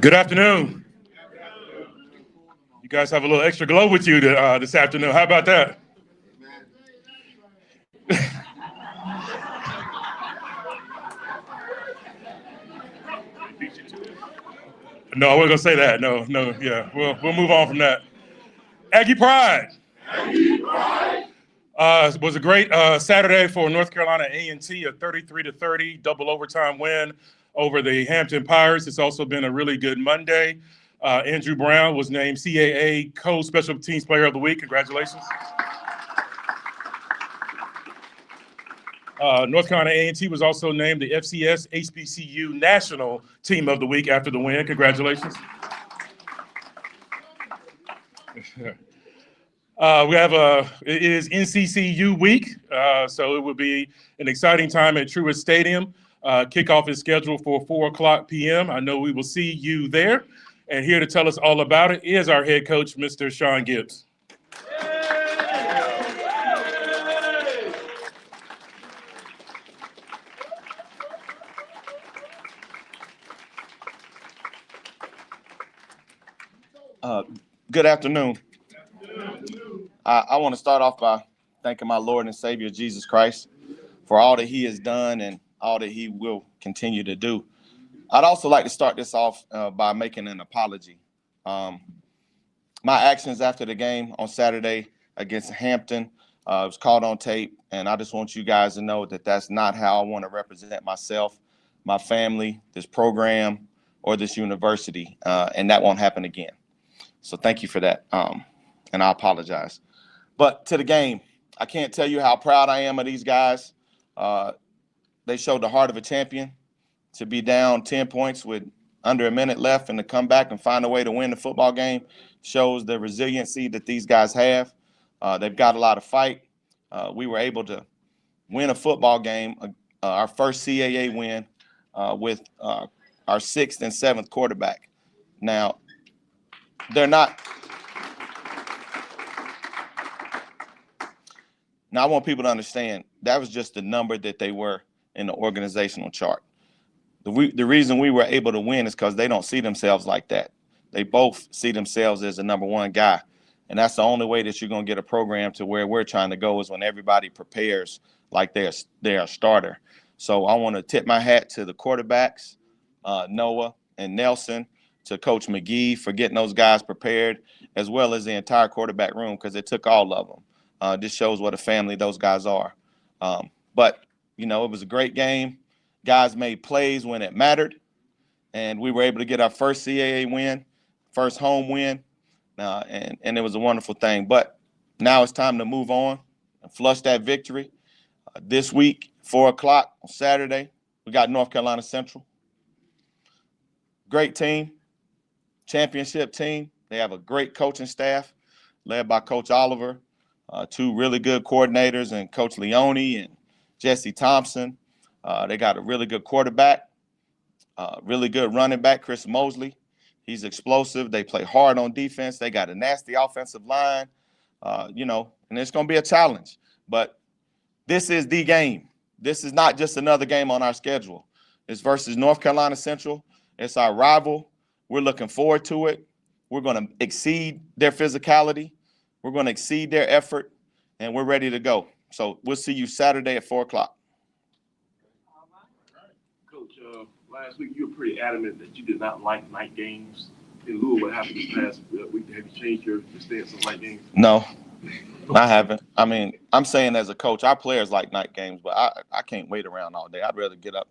Good afternoon. You guys have a little extra glow with you this afternoon. How about that? No, I wasn't gonna say that. No, yeah. We'll move on from that. Aggie Pride. It was a great Saturday for North Carolina A&T, a 33-30 double overtime win over the Hampton Pirates. It's also been a really good Monday. Andrew Brown was named CAA Co-Special Teams Player of the Week. Congratulations. North Carolina A&T was also named the FCS HBCU National Team of the Week after the win. Congratulations. It is NCCU week, so it will be an exciting time at Truist Stadium. Kickoff is scheduled for 4:00 p.m. I know we will see you there. And here to tell us all about it is our head coach, Mr. Shawn Gibbs. Good afternoon. I want to start off by thanking my Lord and Savior, Jesus Christ, for all that he has done and all that he will continue to do. I'd also like to start this off by making an apology. My actions after the game on Saturday against Hampton was caught on tape, and I just want you guys to know that that's not how I want to represent myself, my family, this program, or this university, and that won't happen again. So thank you for that, and I apologize. But to the game, I can't tell you how proud I am of these guys. They showed the heart of a champion to be down 10 points with under a minute left and to come back and find a way to win the football game shows the resiliency that these guys have. They've got a lot of fight. We were able to win a football game, our first CAA win with our 6th and 7th quarterback. Now, they're not. Now, I want people to understand that was just the number that they were in the organizational chart. The reason we were able to win is because they don't see themselves like that. They both see themselves as the number one guy. And that's the only way that you're going to get a program to where we're trying to go is when everybody prepares like they're a starter. So I want to tip my hat to the quarterbacks, Noah and Nelson, to Coach McGee for getting those guys prepared, as well as the entire quarterback room, because it took all of them. This shows what a family those guys are. But, you know, it was a great game. Guys made plays when it mattered, and we were able to get our first CAA win, first home win, and it was a wonderful thing. But now it's time to move on and flush that victory. This week, 4:00 on Saturday, we got North Carolina Central. Great team, championship team. They have a great coaching staff led by Coach Oliver, two really good coordinators, and Coach Leone and Jesse Thompson. They got a really good quarterback, really good running back, Chris Mosley. He's explosive. They play hard on defense. They got a nasty offensive line, and it's going to be a challenge. But this is the game. This is not just another game on our schedule. It's versus North Carolina Central. It's our rival. We're looking forward to it. We're going to exceed their physicality. We're going to exceed their effort, and we're ready to go. So we'll see you Saturday at 4:00. Coach, last week you were pretty adamant that you did not like night games. In lieu of what happened this past week, have you changed your stance on night games? No, I haven't. I mean, I'm saying as a coach, our players like night games, but I can't wait around all day. I'd rather get up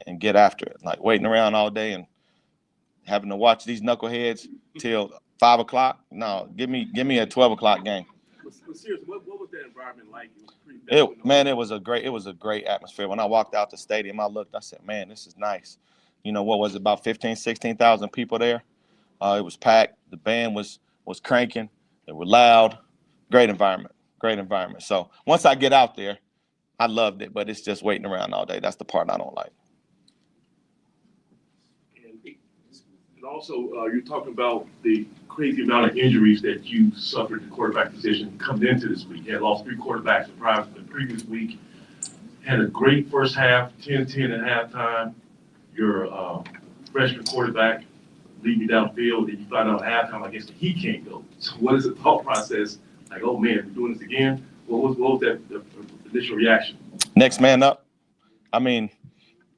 and get after it. Like waiting around all day and having to watch these knuckleheads till 5 o'clock. No, give me a 12 o'clock game. But seriously, what was that environment like? It was pretty bad. It was a great atmosphere. When I walked out the stadium, I said, man, this is nice. You know, what was it, about 15,000, 16,000 people there? It was packed. The band was cranking. They were loud. Great environment. So once I get out there, I loved it, but it's just waiting around all day. That's the part I don't like. And also, you're talking about the crazy amount of injuries that you suffered at the quarterback position coming into this week. You had lost 3 quarterbacks the previous week. had a great first half, 10-10 at halftime. Your freshman quarterback lead you downfield, and you find out at halftime, I guess, that he can't go. So what is the thought process? Like, oh man, we're doing this again? What was that the initial reaction? Next man up. I mean,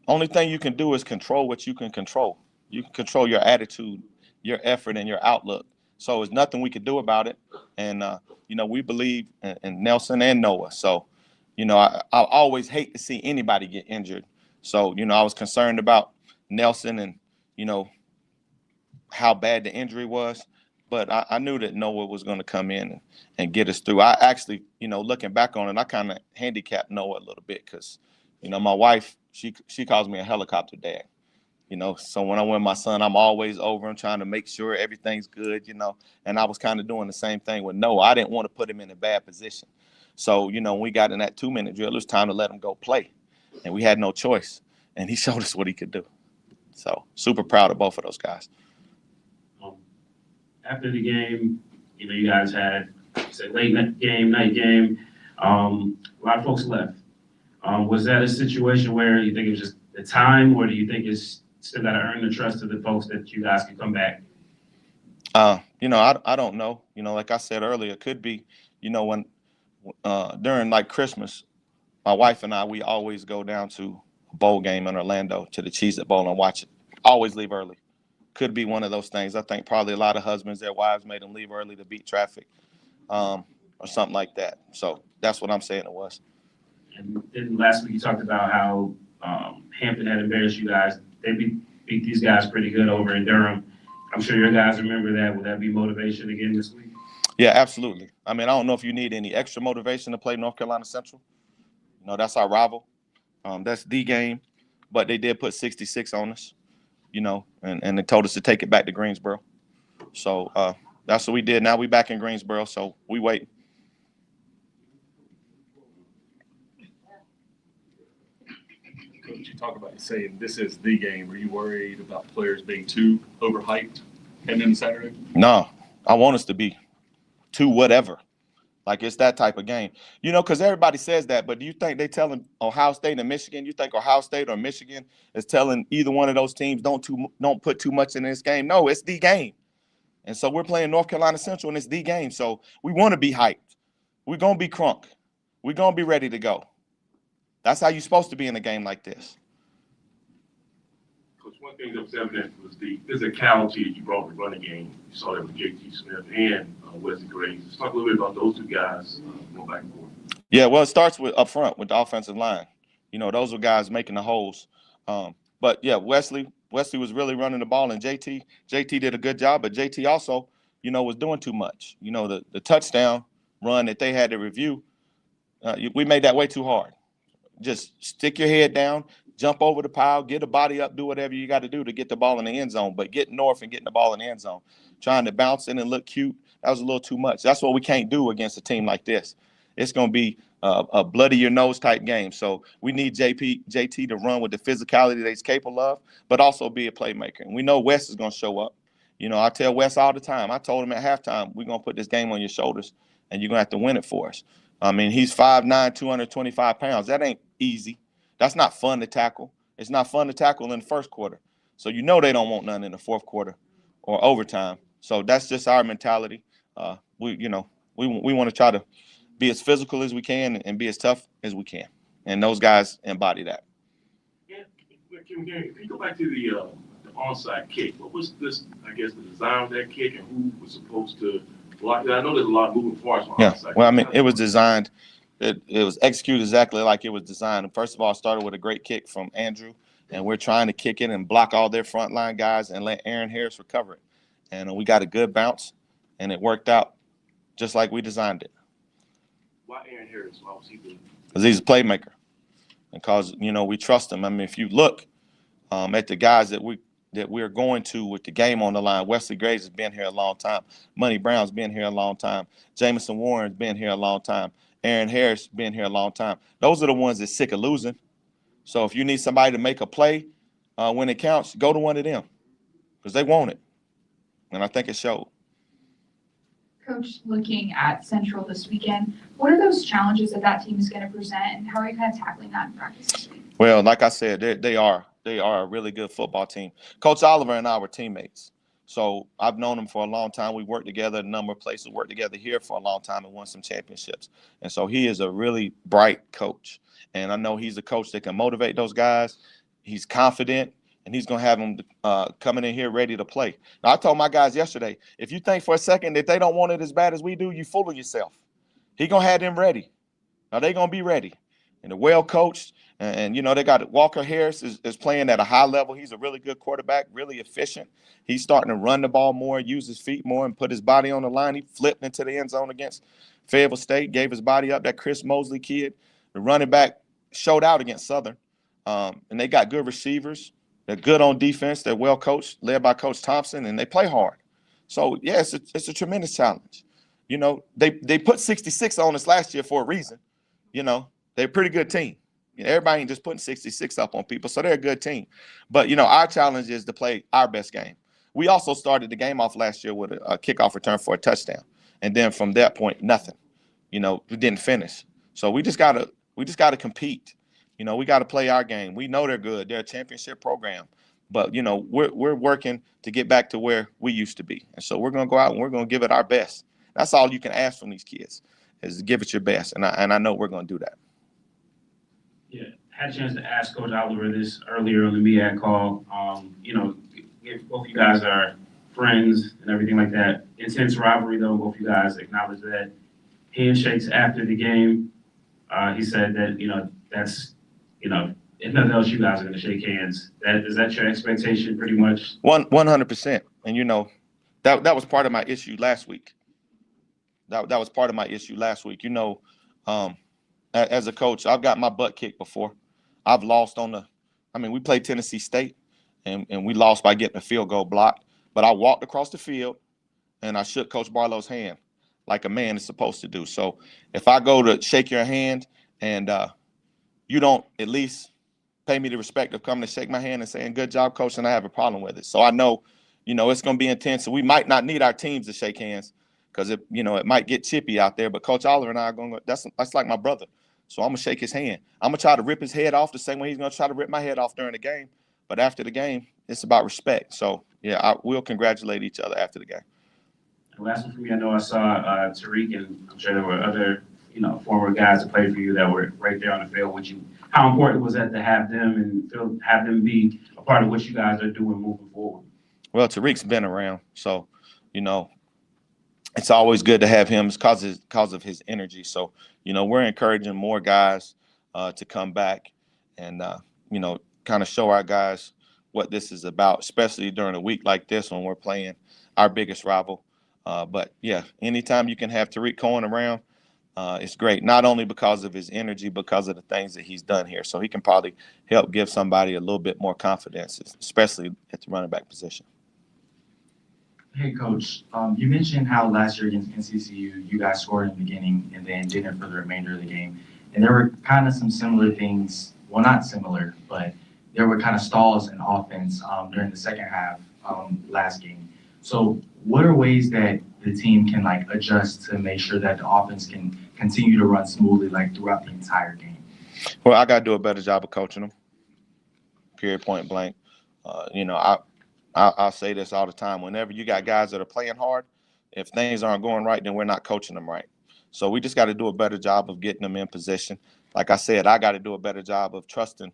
only thing you can do is control what you can control. You can control your attitude, your effort, and your outlook. So there's nothing we could do about it. And, we believe in Nelson and Noah. So, I always hate to see anybody get injured. So, I was concerned about Nelson and, how bad the injury was. But I knew that Noah was going to come in and get us through. I actually, looking back on it, I kind of handicapped Noah a little bit because, my wife, she calls me a helicopter dad. So when I win my son, I'm always over him trying to make sure everything's good, and I was kind of doing the same thing with Noah. I didn't want to put him in a bad position. So, when we got in that 2-minute drill, it was time to let him go play. And we had no choice. And he showed us what he could do. So super proud of both of those guys. After the game, you guys had late night game. A lot of folks left. Was that a situation where you think it was just the time, or do you think it's still got to earn the trust of the folks that you guys can come back? I don't know. Like I said earlier, it could be, when during like Christmas, my wife and I, we always go down to a bowl game in Orlando to the Cheez-It Bowl and watch it. Always leave early. Could be one of those things. I think probably a lot of husbands, their wives made them leave early to beat traffic, or something like that. So that's what I'm saying it was. And then last week you talked about how Hampton had embarrassed you guys. They beat these guys pretty good over in Durham. I'm sure your guys remember that. Would that be motivation again this week? Yeah, absolutely. I mean, I don't know if you need any extra motivation to play North Carolina Central. That's our rival. That's the game. But they did put 66 on us, and they told us to take it back to Greensboro. So that's what we did. Now we back in Greensboro, so we wait. Coach, you talk about saying this is the game. Are you worried about players being too overhyped heading into Saturday? No, I want us to be too whatever. Like it's that type of game. Because everybody says that, but do you think they telling Ohio State and Michigan? You think Ohio State or Michigan is telling either one of those teams don't put too much in this game? No, it's the game. And so we're playing North Carolina Central, and it's the game. So we want to be hyped. We're going to be crunk. We're going to be ready to go. That's how you're supposed to be in a game like this. Coach, one thing that was evident was the physicality you brought in the running game. You saw that with J.T. Smith and Wesley Graves. Let's talk a little bit about those two guys going back and forth. Yeah, well, it starts with up front with the offensive line. Those are guys making the holes. But, yeah, Wesley was really running the ball, and JT did a good job, but JT also, was doing too much. The touchdown run that they had to review, we made that way too hard. Just stick your head down, jump over the pile, get a body up, do whatever you got to do to get the ball in the end zone. But getting north and getting the ball in the end zone, trying to bounce in and look cute, that was a little too much. That's what we can't do against a team like this. It's going to be a bloody your nose type game. So we need JT to run with the physicality that he's capable of, but also be a playmaker. And we know Wes is going to show up. I tell Wes all the time. I told him at halftime, we're going to put this game on your shoulders, and you're going to have to win it for us. I mean, he's 5'9", 225 pounds. That ain't easy. That's not fun to tackle. It's not fun to tackle in the first quarter. So they don't want none in the fourth quarter or overtime. So that's just our mentality. We want to try to be as physical as we can and be as tough as we can. And those guys embody that. Yeah, can you go back to the onside kick? What was this, I guess, the design of that kick, and who was supposed to block that? I know there's a lot of moving parts on onside. Well, I mean, it was designed. It was executed exactly like it was designed. First of all, it started with a great kick from Andrew, and we're trying to kick it and block all their frontline guys and let Aaron Harris recover it. And we got a good bounce, and it worked out just like we designed it. Why Aaron Harris? Why was he doing? Because he's a playmaker, and because we trust him. I mean, if you look at the guys that we're going to with the game on the line, Wesley Graves has been here a long time. Money Brown's been here a long time. Jamison Warren's been here a long time. Aaron Harris been here a long time. Those are the ones that's sick of losing. So if you need somebody to make a play when it counts, go to one of them because they want it. And I think it showed. Coach, looking at Central this weekend, what are those challenges that team is going to present, and how are you kind of tackling that in practice this week? Well, like I said, they are a really good football team. Coach Oliver and I were teammates. So I've known him for a long time. We worked together in a number of places, worked together here for a long time and won some championships. And so he is a really bright coach. And I know he's a coach that can motivate those guys. He's confident, and he's going to have them coming in here ready to play. Now, I told my guys yesterday, if you think for a second that they don't want it as bad as we do, you fooling yourself. He going to have them ready. Now, they're going to be ready. And they're well coached. And, you know, they got Walker Harris is playing at a high level. He's a really good quarterback, really efficient. He's starting to run the ball more, use his feet more, and put his body on the line. He flipped into the end zone against Fayetteville State, gave his body up. That Chris Mosley kid, the running back, showed out against Southern. And they got good receivers. They're good on defense. They're well coached, led by Coach Thompson, and they play hard. So, yeah, it's a tremendous challenge. You know, they put 66 on us last year for a reason. You know, they're a pretty good team. You know, everybody ain't just putting 66 up on people, so they're a good team. But, you know, our challenge is to play our best game. We also started the game off last year with a kickoff return for a touchdown. And then from that point, nothing. You know, we didn't finish. So we just gotta compete. You know, we got to play our game. We know they're good. They're a championship program. But, you know, we're working to get back to where we used to be. And so we're going to go out and we're going to give it our best. That's all you can ask from these kids is to give it your best. And I know we're going to do that. Yeah, had a chance to ask Coach Oliver this earlier on the MEAC call. You know, if both you guys are friends and everything like that. Intense rivalry, though. Both you guys acknowledge that. Handshakes after the game. He said that, you know, that's, you know, if nothing else, you guys are going to shake hands. Is that your expectation pretty much? 100%. And, you know, that was part of my issue last week. That was part of my issue last week. You know, as a coach, I've got my butt kicked before. I've lost we played Tennessee State, and we lost by getting a field goal blocked. But I walked across the field, and I shook Coach Barlow's hand like a man is supposed to do. So if I go to shake your hand and you don't at least pay me the respect of coming to shake my hand and saying, good job, coach, and I have a problem with it. So I know, you know, it's going to be intense. And we might not need our teams to shake hands because, it might get chippy out there. But Coach Oliver and I are going to – that's like my brother. So I'm going to shake his hand. I'm going to try to rip his head off the same way he's going to try to rip my head off during the game. But after the game, it's about respect. So, yeah, we'll congratulate each other after the game. And last one for me, I know I saw Tariq, and I'm sure there were other, you know, former guys that played for you that were right there on the field with you. How important was that to have them and have them be a part of what you guys are doing moving forward? Well, Tariq's been around, so, you know, it's always good to have him because of his energy. So, you know, we're encouraging more guys to come back and, you know, kind of show our guys what this is about, especially during a week like this when we're playing our biggest rival. But, yeah, anytime you can have Tariq Cohen around, it's great, not only because of his energy, because of the things that he's done here. So he can probably help give somebody a little bit more confidence, especially at the running back position. Hey, Coach, you mentioned how last year against NCCU, you guys scored in the beginning and then didn't for the remainder of the game. And there were kind of some similar things, well, not similar, but there were kind of stalls in offense during the second half last game. So what are ways that the team can, like, adjust to make sure that the offense can continue to run smoothly, like, throughout the entire game? Well, I got to do a better job of coaching them, period, point blank. You know, I'll say this all the time. Whenever you got guys that are playing hard, if things aren't going right, then we're not coaching them right. So we just got to do a better job of getting them in position. Like I said, I got to do a better job of trusting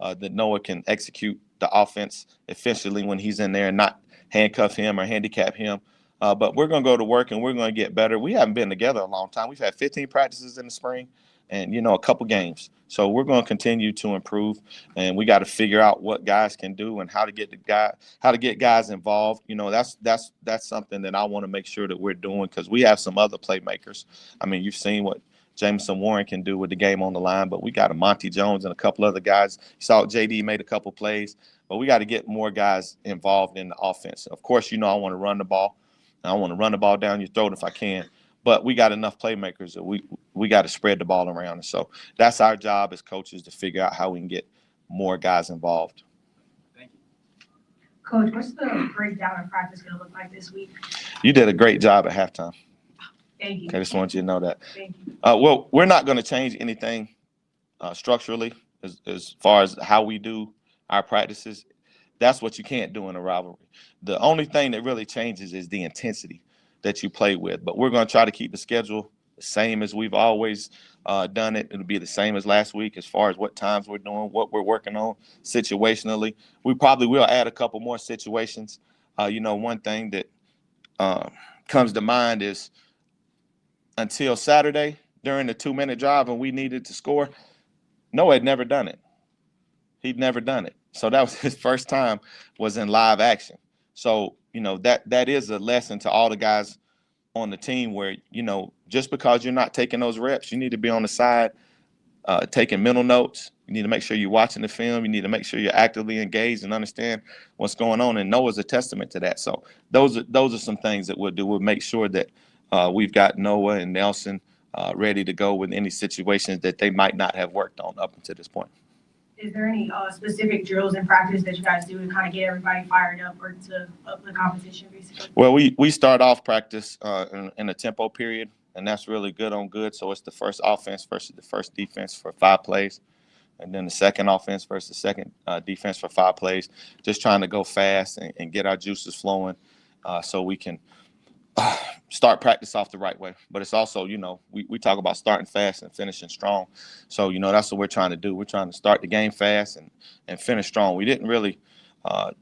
that Noah can execute the offense efficiently when he's in there and not handcuff him or handicap him. But we're going to go to work and we're going to get better. We haven't been together a long time. We've had 15 practices in the spring and, you know, a couple games. So we're going to continue to improve, and we got to figure out what guys can do and how to get guys involved. You know, that's something that I want to make sure that we're doing because we have some other playmakers. I mean, you've seen what Jameson Warren can do with the game on the line, but we got a Monty Jones and a couple other guys. You saw JD made a couple plays, but we got to get more guys involved in the offense. Of course, you know, I want to run the ball. I want to run the ball down your throat if I can. But we got enough playmakers that we got to spread the ball around. And so that's our job as coaches to figure out how we can get more guys involved. Thank you. Coach, what's the breakdown of practice going to look like this week? You did a great job at halftime. Thank you. Okay, I just want you to know that. Thank you. Well, we're not going to change anything structurally as far as how we do our practices. That's what you can't do in a rivalry. The only thing that really changes is the intensity that you play with. But we're going to try to keep the schedule the same as we've always done it. It'll be the same as last week as far as what times we're doing, what we're working on situationally. We probably will add a couple more situations. One thing that comes to mind is until Saturday during the 2-minute drive when we needed to score, Noah had never done it. He'd never done it. So that was his first time was in live action. So, that is a lesson to all the guys on the team where, just because you're not taking those reps, you need to be on the side taking mental notes. You need to make sure you're watching the film. You need to make sure you're actively engaged and understand what's going on. And Noah's a testament to that. So those are some things that we'll do. We'll make sure that we've got Noah and Nelson ready to go with any situations that they might not have worked on up until this point. Is there any specific drills in practice that you guys do to kind of get everybody fired up or to up the competition, basically? Well, we start off practice in a tempo period, and that's really good on good. So it's the first offense versus the first defense for 5 plays, and then the second offense versus the second defense for 5 plays. Just trying to go fast and get our juices flowing so we can start practice off the right way. But it's also, we talk about starting fast and finishing strong. So, that's what we're trying to do. We're trying to start the game fast and finish strong. We didn't really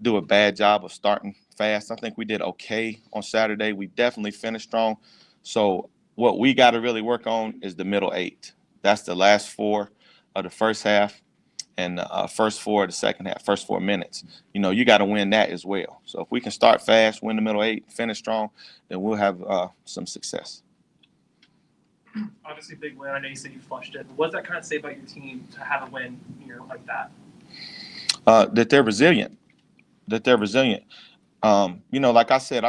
do a bad job of starting fast. I think we did okay on Saturday. We definitely finished strong. So what we got to really work on is the middle 8. That's the last 4 of the first half and first 4 of the second half, first 4 minutes. You got to win that as well. So if we can start fast, win the middle 8, finish strong, then we'll have some success. Obviously, big win. I know you said you flushed it. But what does that kind of say about your team to have a win like that? That they're resilient. Like I said,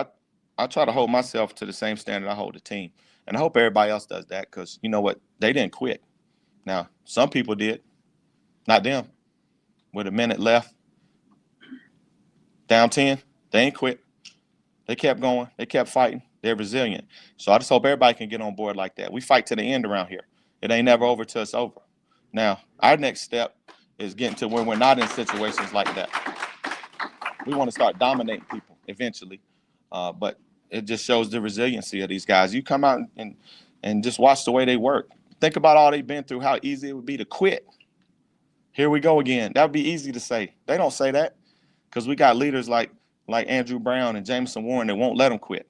I try to hold myself to the same standard I hold the team. And I hope everybody else does that because you know what? They didn't quit. Now, some people did. Not them. With a minute left, down 10, they ain't quit. They kept going. They kept fighting. They're resilient. So I just hope everybody can get on board like that. We fight to the end around here. It ain't never over till it's over. Now, our next step is getting to where we're not in situations like that. We want to start dominating people eventually. But it just shows the resiliency of these guys. You come out and just watch the way they work. Think about all they've been through, how easy it would be to quit. Here we go again. That would be easy to say. They don't say that because we got leaders like Andrew Brown and Jameson Warren that won't let them quit.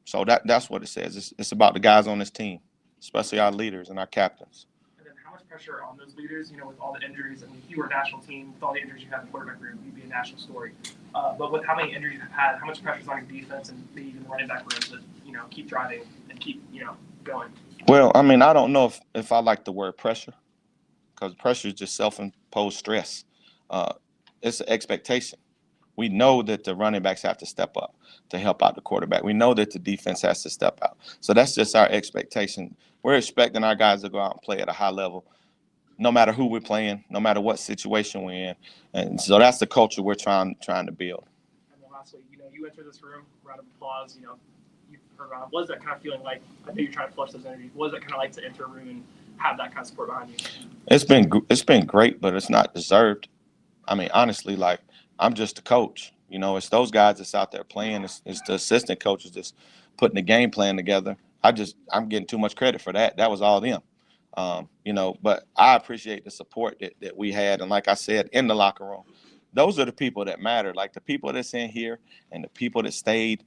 So that's what it says. It's about the guys on this team, especially our leaders and our captains. And then how much pressure on those leaders, with all the injuries? I mean, if you were a national team, with all the injuries you had in the quarterback room, you'd be a national story. But with how many injuries you've had, how much pressure is on your defense and maybe even the running back room to, keep driving and keep, going? Well, I mean, I don't know if I like the word pressure. Because pressure is just self-imposed stress. It's an expectation. We know that the running backs have to step up to help out the quarterback. We know that the defense has to step out. So that's just our expectation. We're expecting our guys to go out and play at a high level, no matter who we're playing, no matter what situation we're in. And so that's the culture we're trying to build. And then lastly, you enter this room, round of applause, you've heard around. What is that kind of feeling like? I know you're trying to flush those energies. What is it kind of like to enter a room and have that kind of support behind you? It's been great, but it's not deserved. I mean, honestly, I'm just a coach. It's those guys that's out there playing. It's the assistant coaches that's putting the game plan together. I'm getting too much credit for that. That was all them. But I appreciate the support that we had. And like I said, in the locker room, those are the people that matter. Like the people that's in here and the people that stayed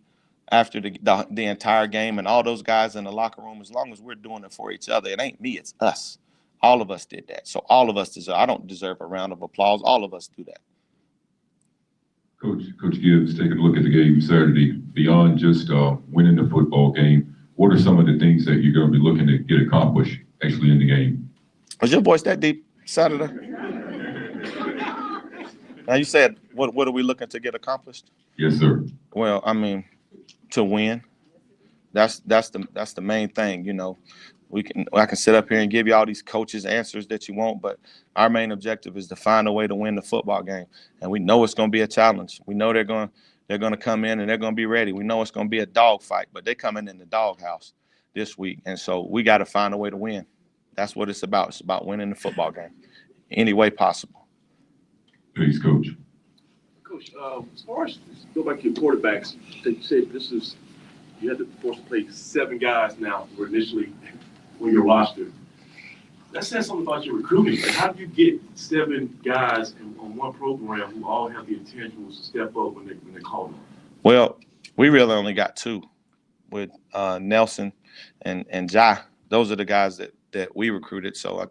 after the entire game and all those guys in the locker room, as long as we're doing it for each other, it ain't me, it's us. All of us did that. So all of us deserve. I don't deserve a round of applause. All of us do that. Coach Gibbs, taking a look at the game Saturday, beyond just winning the football game, what are some of the things that you're going to be looking to get accomplished actually in the game? Was your voice that deep Saturday? Now you said, what are we looking to get accomplished? Yes, sir. Well, I mean, to win. That's the main thing. I can sit up here and give you all these coaches answers that you want, but our main objective is to find a way to win the football game. And we know it's going to be a challenge. We know they're going to come in and they're going to be ready. We know it's going to be a dog fight, but they're coming in the doghouse. this week. And so we got to find a way to win. That's what it's about. It's about winning the football game any way possible. Thanks, Coach. Coach, as far as go back to your quarterbacks, you said you had to force to play 7 guys now who were initially on your roster. That says something about your recruiting. Like, how do you get 7 guys on one program who all have the intentions to step up when they call them? Well, we really only got 2 with Nelson and Jai. Those are the guys that we recruited. So,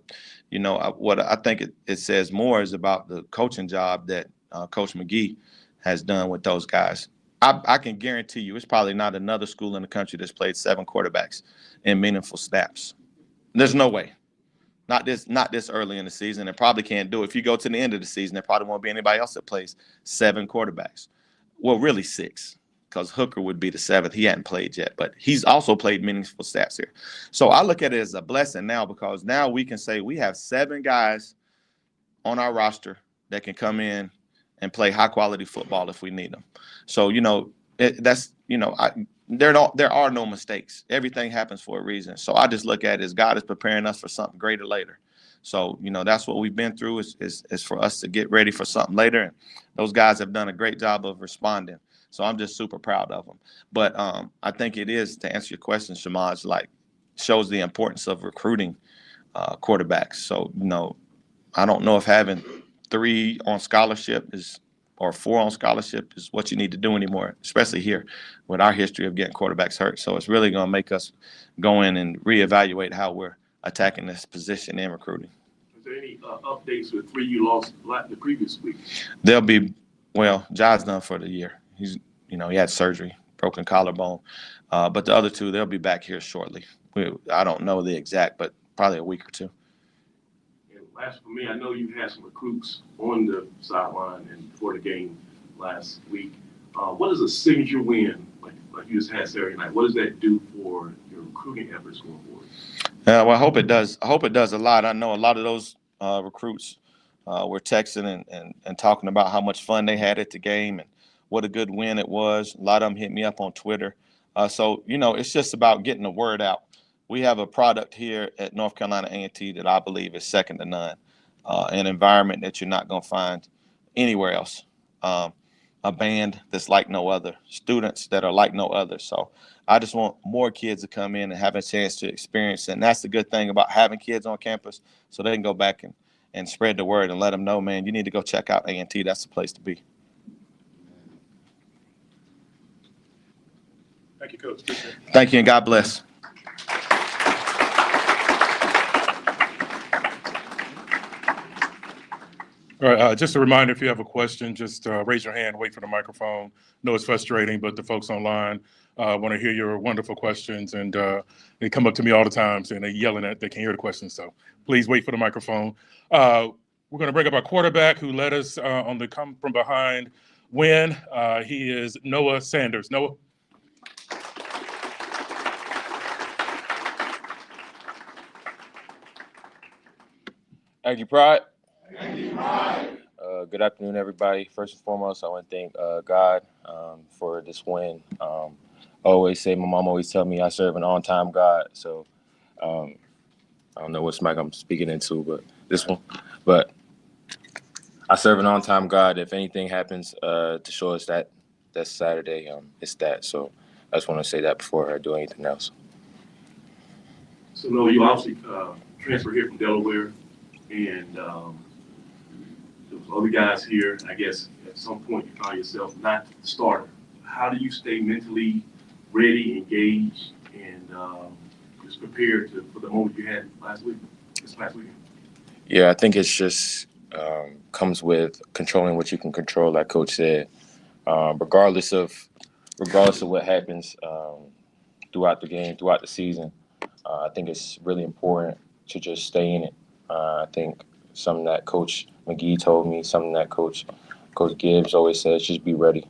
what I think it says more is about the coaching job that Coach McGee has done with those guys. I can guarantee you it's probably not another school in the country that's played 7 quarterbacks in meaningful snaps. There's no way. Not this early in the season. They probably can't do it. If you go to the end of the season, there probably won't be anybody else that plays 7 quarterbacks. Well, really 6, because Hooker would be the 7th. He hadn't played yet, but he's also played meaningful snaps here. So I look at it as a blessing now, because now we can say we have 7 guys on our roster that can come in and play high-quality football if we need them. So, there are no mistakes. Everything happens for a reason. So I just look at it as God is preparing us for something greater later. So, that's what we've been through is for us to get ready for something later. And those guys have done a great job of responding. So I'm just super proud of them. But I think it is, to answer your question, Shamaj, shows the importance of recruiting quarterbacks. So, I don't know if having 3 on scholarship or 4 on scholarship is what you need to do anymore, especially here with our history of getting quarterbacks hurt. So it's really going to make us go in and reevaluate how we're attacking this position in recruiting. Is there any updates with 3 you lost the previous week? They'll be, Jai's done for the year. He's, he had surgery, broken collarbone. But the other 2, they'll be back here shortly. I don't know the exact, but probably a week or 2. Last for me, I know you had some recruits on the sideline and before the game last week. What is a signature win like you just had Saturday night? What does that do for your recruiting efforts going forward? Well, I hope it does. I hope it does a lot. I know a lot of those recruits were texting and talking about how much fun they had at the game and what a good win it was. A lot of them hit me up on Twitter. So it's just about getting the word out. We have a product here at North Carolina A&T that I believe is second to none, an environment that you're not going to find anywhere else, a band that's like no other, students that are like no other. So I just want more kids to come in and have a chance to experience it. And that's the good thing about having kids on campus, so they can go back and spread the word and let them know, man, you need to go check out A&T. That's the place to be. Thank you, Coach. Thank you, and God bless. All right, just a reminder, if you have a question, just raise your hand, wait for the microphone. No, it's frustrating, but the folks online want to hear your wonderful questions, and they come up to me all the time saying they're yelling at, they can't hear the questions, so please wait for the microphone. We're going to bring up our quarterback who led us on the come from behind win. He is Noah Sanders. Noah. Thank you, Pride. Good afternoon, everybody. First and foremost, I want to thank God for this win. I always say, my mom always tell me I serve an on-time God. So I don't know which mic I'm speaking into, but this one. But I serve an on-time God. If anything happens to show us that Saturday, it's that. So I just want to say that before I do anything else. So, Noah, you obviously transferred here from Delaware, and other guys here, I guess at some point you found yourself not the starter. How do you stay mentally ready, engaged, and just prepared for the moment you had this past weekend? Yeah, I think it's just comes with controlling what you can control, like Coach said. Regardless of what happens throughout the game, throughout the season, I think it's really important to just stay in it. I think something that Coach McGee told me, something that Coach Gibbs always says, just be ready.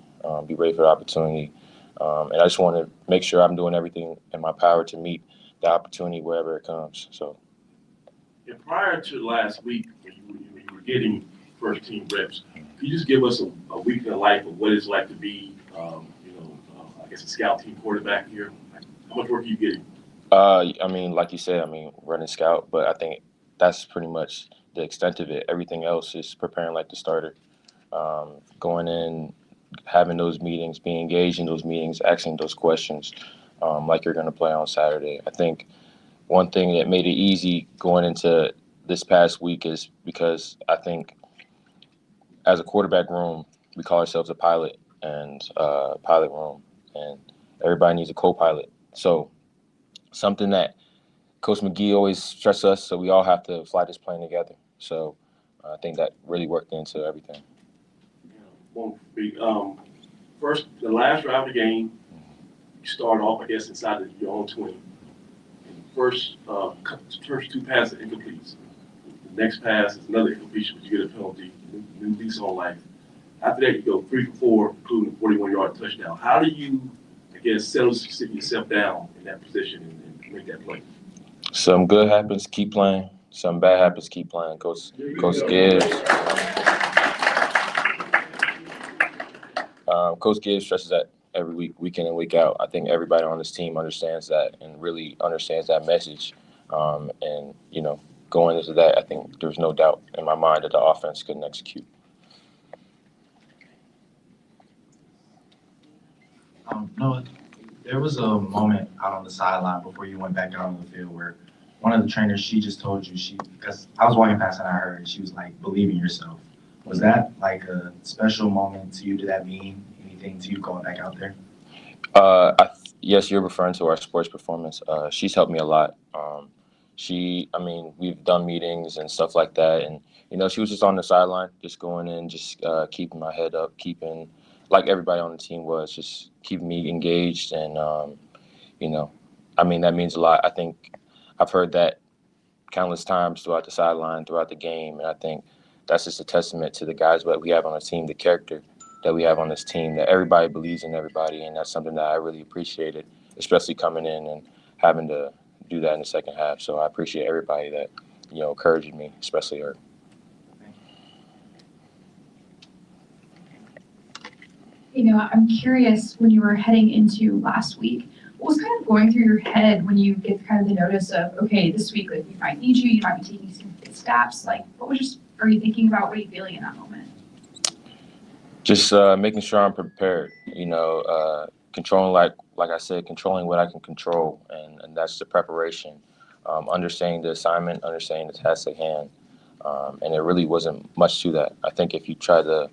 Be ready for the opportunity. And I just want to make sure I'm doing everything in my power to meet the opportunity wherever it comes. So. Yeah, prior to last week, when you were getting first-team reps, can you just give us a week in the life of what it's like to be, I guess, a scout team quarterback here? How much work are you getting? I mean, like you said, I mean, running scout, but I think that's pretty much the extent of it. Everything else is preparing like the starter, going in, having those meetings, being engaged in those meetings, asking those questions, like you're going to play on Saturday. I think one thing that made it easy going into this past week is because I think as a quarterback room, we call ourselves a pilot and pilot room, and everybody needs a co-pilot. So something that Coach McGee always stressed us, so we all have to fly this plane together. So I think that really worked into everything. Won't be, first, the last drive of the game, you start off, I guess, inside your own 20. And first two passes are incomplete. The next pass is another incompletion, but you get a penalty, new lease on life. After that, you go 3 for 4, including a 41-yard touchdown. How do you, I guess, sit yourself down in that position and make that play? Some good happens, keep playing. Some bad happens, keep playing. Coach Gibbs. Coach Gibbs stresses that every week in and week out. I think everybody on this team understands that and really understands that message. And, you know, going into that, I think there's no doubt in my mind that the offense couldn't execute. No, there was a moment out on the sideline before you went back out on the field where one of the trainers, she just told you, because I was walking past and I heard, she was like, believe in yourself. Was that like a special moment to you? Did that mean anything to you going back out there? Yes, you're referring to our sports performance. She's helped me a lot. We've done meetings and stuff like that. And, you know, she was just on the sideline, just going in, just keeping my head up, keeping, like everybody on the team was, just keeping me engaged. And, you know, I mean, that means a lot. I think I've heard that countless times throughout the sideline, throughout the game. And I think that's just a testament to the guys that we have on the team, the character that we have on this team, that everybody believes in everybody. And that's something that I really appreciated, especially coming in and having to do that in the second half. So I appreciate everybody that, you know, encouraged me, especially her. You know, I'm curious, when you were heading into last week, what was kind of going through your head when you get kind of the notice of, okay, this week, like, we might need you, you might be taking some steps. Like, are you thinking about? What are you feeling in that moment? Just making sure I'm prepared, you know, controlling, like I said, controlling what I can control, and that's the preparation, understanding the assignment, understanding the task at hand, and there really wasn't much to that. I think if you try to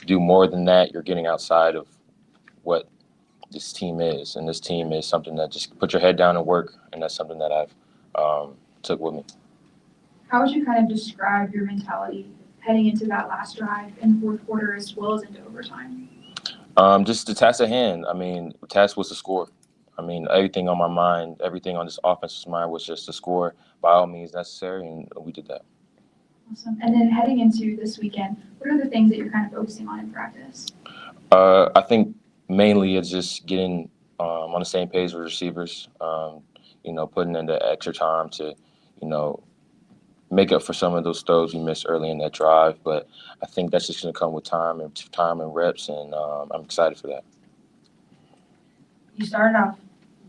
do more than that, you're getting outside of what this team is, and this team is something that just put your head down and work, and that's something that I've took with me. How would you kind of describe your mentality heading into that last drive in the fourth quarter as well as into overtime? Just the task at hand. I mean, the task was to score. I mean, everything on my mind, everything on this offense's mind was just to score by all means necessary, and we did that. Awesome. And then heading into this weekend, what are the things that you're kind of focusing on in practice? I think mainly it's just getting on the same page with receivers, you know, putting in the extra time to, you know, make up for some of those throws we missed early in that drive. But I think that's just going to come with time and reps, and I'm excited for that. You started off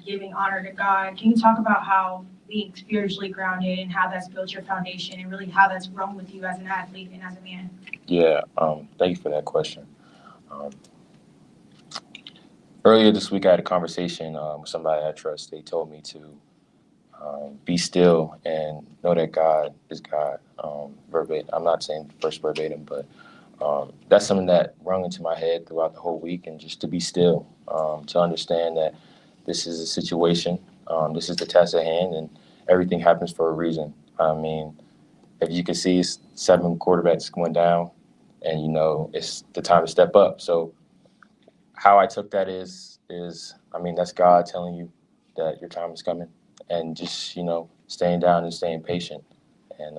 giving honor to God. Can you talk about how being spiritually grounded and how that's built your foundation and really how that's grown with you as an athlete and as a man? Yeah, thank you for that question. Earlier this week, I had a conversation with somebody I trust. They told me to be still and know that God is God. Verbatim. I'm not saying first verbatim, but that's something that rung into my head throughout the whole week, and just to be still, to understand that this is a situation, this is the task at hand, and everything happens for a reason. I mean, if you can see, it's 7 quarterbacks going down, and, you know, it's the time to step up. So how I took that is I mean, that's God telling you that your time is coming, and just, you know, staying down and staying patient, and,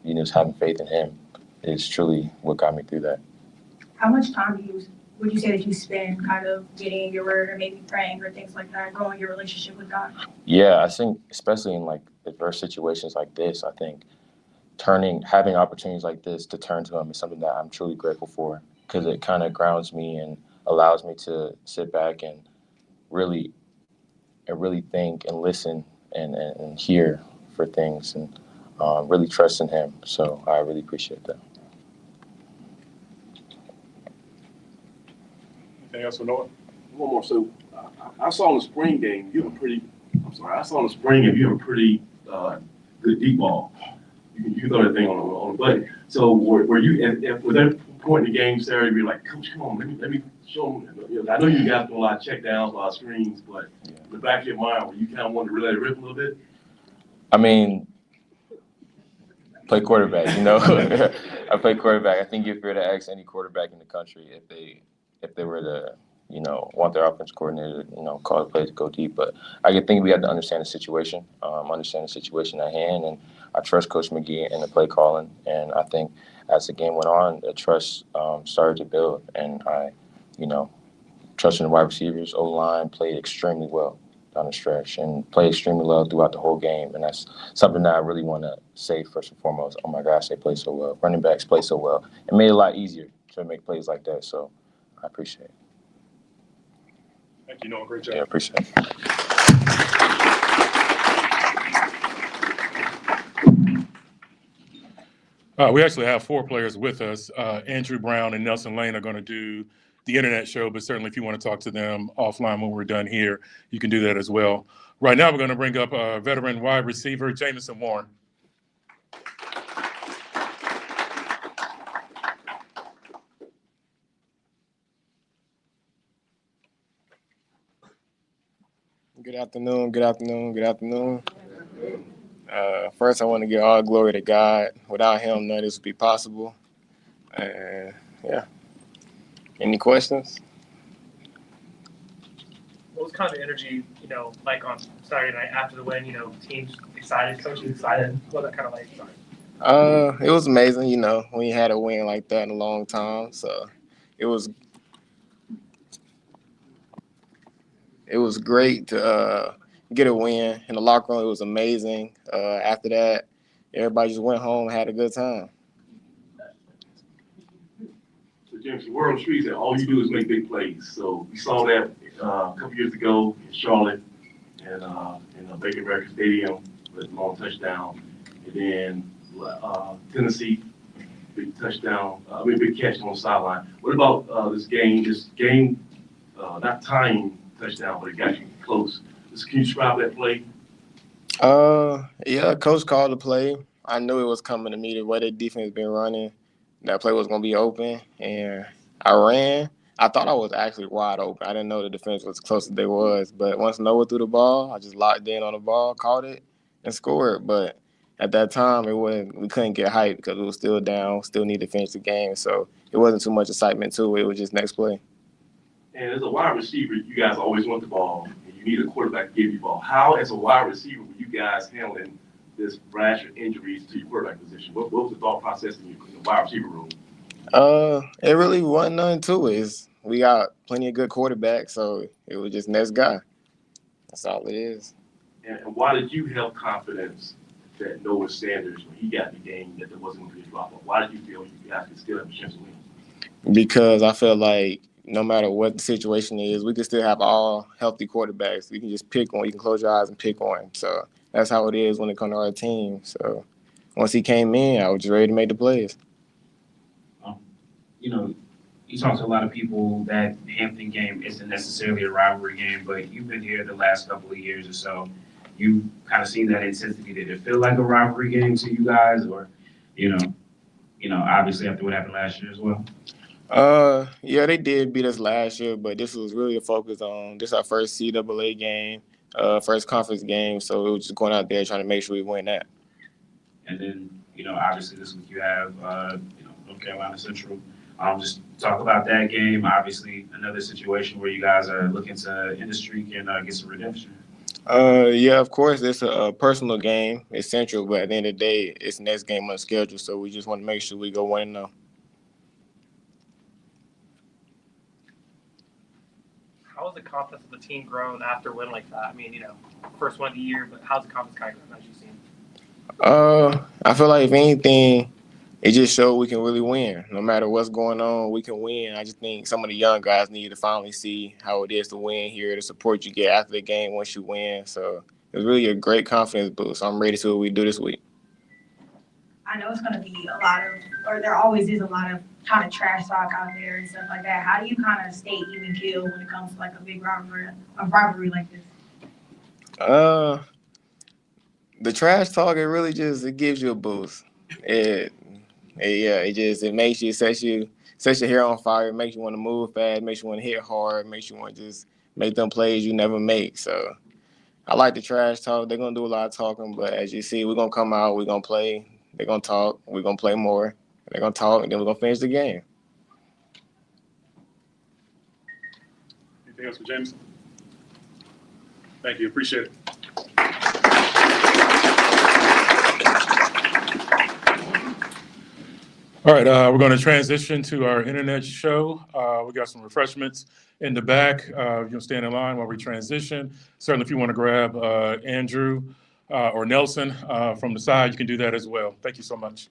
you know, just having faith in Him is truly what got me through that. How much time would you say that you spend kind of getting in your word or maybe praying or things like that, growing your relationship with God? Yeah, I think especially in like adverse situations like this, I think having opportunities like this to turn to Him is something that I'm truly grateful for, because it kind of grounds me and allows me to sit back and really think and listen and hear for things and really trust in him. So I really appreciate that. Anything else for Noah? One more. So I saw in the spring game, I saw in the spring game, you have a pretty good deep ball. You can throw that thing on the button. So were you, was there a point in the game, Saturday, where you're like, Coach, come on, let me show them. You know, I know you guys do a lot of check downs, a lot of screens, but in the back of your mind, were you kind of wanted to let it rip a little bit? I mean, play quarterback, you know. I play quarterback. I think if you were to ask any quarterback in the country if they were to, you know, want their offense coordinator, you know, call the plays to go deep. But I think we have to understand the situation, at hand, and I trust Coach McGee in the play calling. And I think as the game went on, the trust started to build, and I, you know, trusting the wide receivers, O-line played extremely well down the stretch and played extremely well throughout the whole game. And that's something that I really want to say first and foremost. Oh my gosh, they play so well. Running backs play so well. It made it a lot easier to make plays like that. So I appreciate it. Thank you, Noah. Great job. Yeah, I appreciate it. We actually have 4 players with us. Andrew Brown and Nelson Lane are going to do the internet show, but certainly if you want to talk to them offline when we're done here, you can do that as well. Right now, we're going to bring up veteran wide receiver, Jamison Warren. Good afternoon, good afternoon, good afternoon. First, I want to give all glory to God. Without him, none of this would be possible. And yeah. Any questions? What was kind of the energy, you know, like on Saturday night after the win? You know, teams excited, coaches excited. What was that kind of like? It was amazing, you know, when you had a win like that in a long time. So it was great to get a win in the locker room. It was amazing. After that, everybody just went home and had a good time. So James, the word on the street that all you do is make big plays. So we saw that a couple years ago in Charlotte and in Baker American Stadium with a long touchdown. And then Tennessee, big touchdown, big catch on the sideline. What about this game, not tying touchdown, but it got you close. Can you describe that play? Yeah, coach called the play. I knew it was coming to me the way the defense been running. That play was going to be open, and I ran. I thought I was actually wide open. I didn't know the defense was as close as they was. But once Noah threw the ball, I just locked in on the ball, caught it, and scored. But at that time, we couldn't get hyped because we was still down, still need to finish the game. So it wasn't too much excitement to it. It was just next play. And as a wide receiver, you guys always want the ball, and you need a quarterback to give you the ball. How, as a wide receiver, were you guys handling this rash of injuries to your quarterback position? What was the thought process in the wide receiver room? It really wasn't nothing to it. We got plenty of good quarterbacks, so it was just next guy. That's all it is. And why did you have confidence that Noah Sanders, when he got in the game, that there wasn't going to be a drop-off? Why did you feel you guys could still have a chance to win? Because I felt like no matter what the situation is, we can still have all healthy quarterbacks. You can just pick one. You can close your eyes and pick one. So that's how it is when it comes to our team. So once he came in, I was just ready to make the plays. You know, you talk to a lot of people that Hampton game isn't necessarily a rivalry game, but you've been here the last couple of years or so. You've kind of seen that intensity. Did it feel like a rivalry game to you guys, or, you know, obviously after what happened last year as well? Yeah, they did beat us last year, but this was really a focus on this our first CAA game, first conference game, so it was just going out there trying to make sure we win that. And then, you know, obviously this week you have, North Carolina Central. Just talk about that game. Obviously, another situation where you guys are looking to end the streak and get some redemption. Yeah, of course, it's a personal game. It's Central, but at the end of the day, it's the next game on the schedule, so we just want to make sure we go 1-0. How has the confidence of the team grown after a win like that? I mean, you know, first one of the year, but how's the confidence kind of grown as you've seen? I feel like if anything, it just showed we can really win. No matter what's going on, we can win. I just think some of the young guys need to finally see how it is to win here, the support you get after the game once you win. So was really a great confidence boost. So I'm ready to see what we do this week. I know it's going to be a lot of, or there always is a lot of kind of trash talk out there and stuff like that. How do you kind of stay even keel when it comes to like a big rivalry like this? The trash talk, it really just, it gives you a boost. It makes you, sets your hair on fire, it makes you want to move fast, makes you want to hit hard, makes you want to just make them plays you never make. So I like the trash talk. They're going to do a lot of talking, but as you see, we're going to come out, we're going to play, they're going to talk, we're going to play more, they're going to talk, and then we're going to finish the game. Anything else for Jameson? Thank you, appreciate it. All right, we're going to transition to our internet show. We got some refreshments in the back. You'll stand in line while we transition. Certainly, if you want to grab Andrew or Nelson from the side, you can do that as well. Thank you so much.